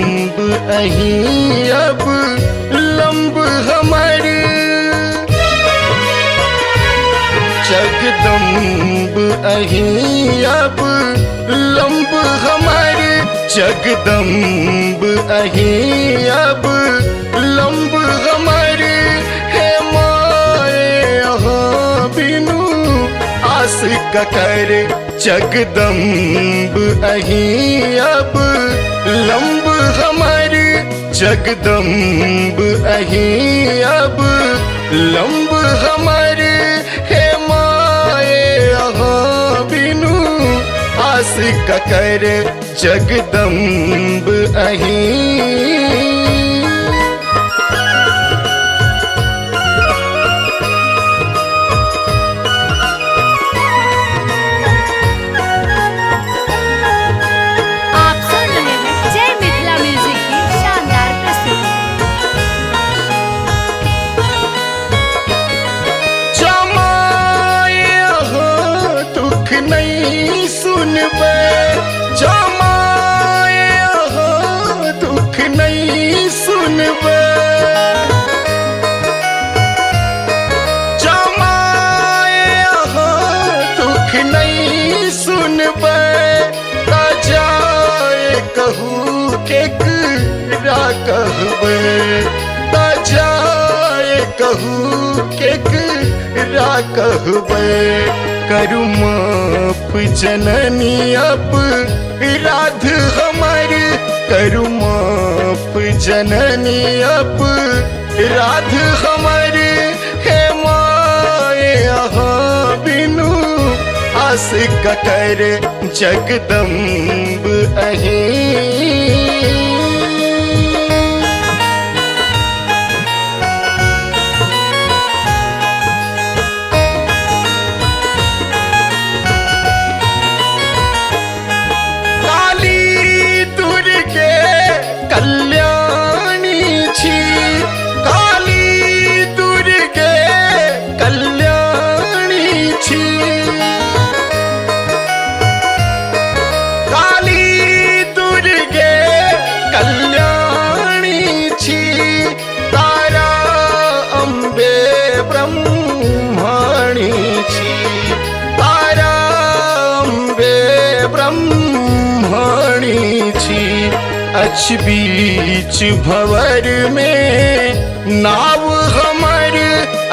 अहीं अब लंब हमर जगदम्ब अहीं अब लंब हमर जगदम्ब अहीं अब लंब हमर हे माए अहाँ बिनु आस ककर जगदम्ब अहीं अब लंब हमर जगदम्ब अहीं अब लंब हमर हे माए अहाँ बिनु आस ककर जगदम्ब अहीं नहीं सुनबे जमाए अहाँ दुख नहीं सुनबे जमाए अहाँ दुख नहीं सुनबे ता जाए कहू केकरा कहबे ता जाए कहू केकरा कहबे करू माफ जननी अब राध हमर करू माफ जननी अब राध हमर हे माए अहाँ बिनु आस ककर जगदम्ब अहीं कल्याणी छी काली दुर्गे कल्याणी छी काली दुर्गे कल्याणी छी तारा अम्बे ब्रह्मणी छी तारा अम्बे ब्रह्मणी छी अछ बीच भंवर में नाव हमर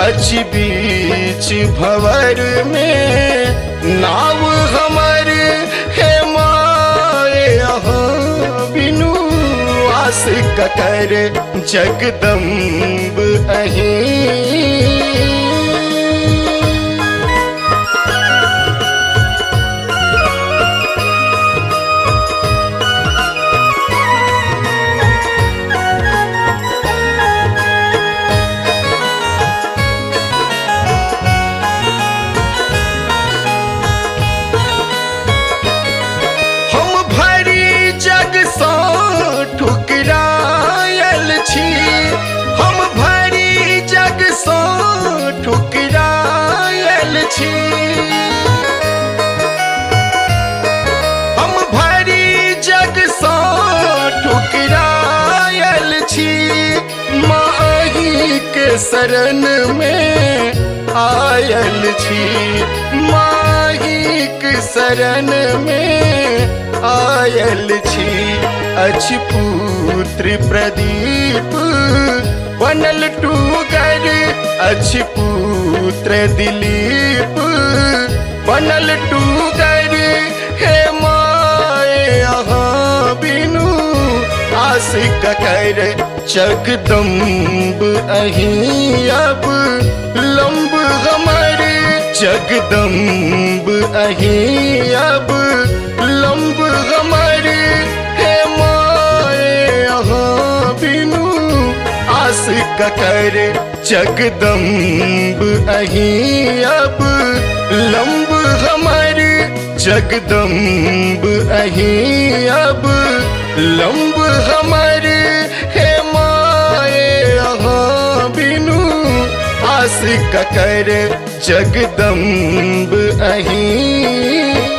अछ बीच भंवर में नाव हमर हे माए अहाँ बिनु आस ककर जगदम्ब अहीं ठुकरायल छी हम भरी जग सँ ठुकरायल छी हम भरी जग सँ ठुकरायल छी माही के शरण में आयल छी माही के शरण में आयल छी अछ पुत्र प्रदीप बनल टूगर अछ पुत्र दिलीप बनल टूगर हे माए अहाँ बिनु आस ककर जगदम्ब अहीं अब लंब हमर जगदम्ब अहीं अब लंब हमर हे माए अहाँ बिनु आस ककर जगदम्ब अहीं अब लंब हमर जगदम्ब अहीं अब लंब हमर हे माए अहाँ बिनु आस ककर जगदम्ब अहीं।